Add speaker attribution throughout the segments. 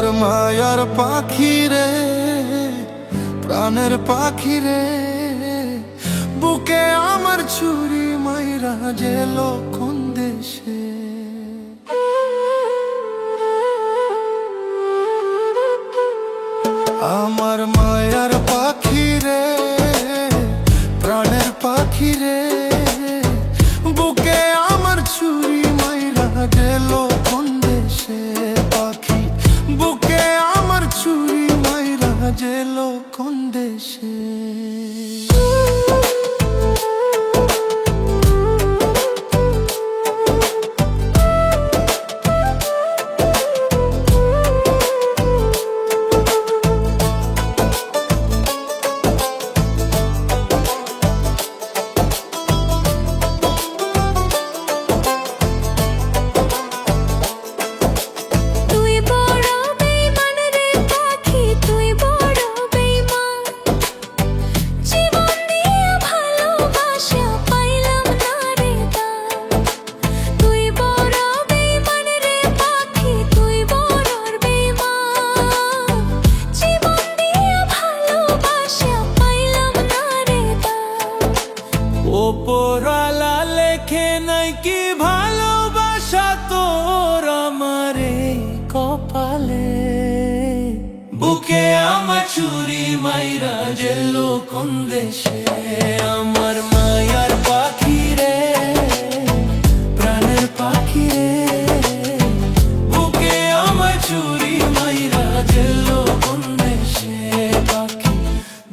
Speaker 1: আমার মায়ার পাখি রে, প্রাণের পাখি রে, বুকে আমার ছুরি মাইরা গেল কোন দেশে। আমার মায়ার পাখি রে, প্রাণের পাখি রে, বুকে আমার ছুরি মাইরা গেল কোন দেশে। পাখি বুকে আমার ছুরি মাইরা গেল কোন দেশে। ওপরওয়ালা লেখে নাই কি ভালোবাসা তোর আমারে কপালে। বুকে আমার ছুরি মাইরা গেল কোন দেশে। আমার মায়ার পাখি রে, প্রাণের পাখি রে, বুকে আমার ছুরি মাইরা গেল কোন দেশে। পাখি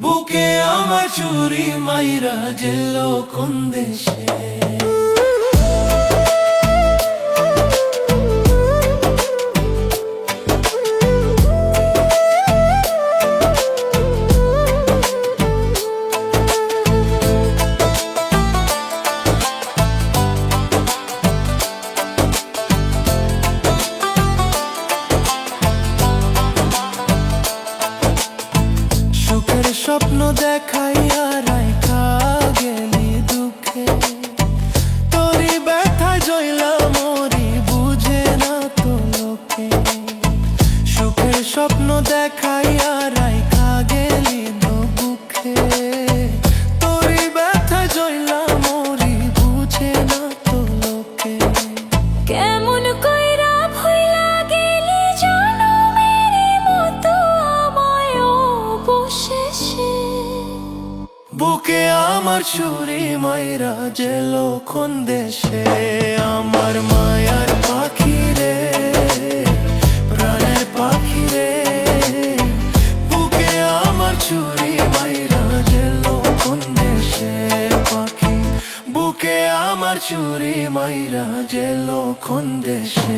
Speaker 1: বুকে আমার ছুরি মাইরা গেল কোন দেশে। সুখের স্বপ্ন দেখাইয়া রাইখা গেলি দুঃখে। তোরি ব্যথা জইলা মরি বুঝে না তো লোকে। সুখের স্বপ্ন দেখাইয়া রাইখা গেলি বুকে। তোরি ব্যথা জইলা মরি বুঝে না তো লোকে। কেমন কইরা ভুইলা গেলি জনমের মতো আমায় অবশেষে। বুকে আমার ছুরি মাইরা গেল কোন দেশে। আমার মায়ার পাখি রে, প্রাণের পাখি রে, বুকে আমার ছুরি মাইরা গেল কোন দেশে। পাখি বুকে আমার ছুরি মাইরা গেল কোন দেশে।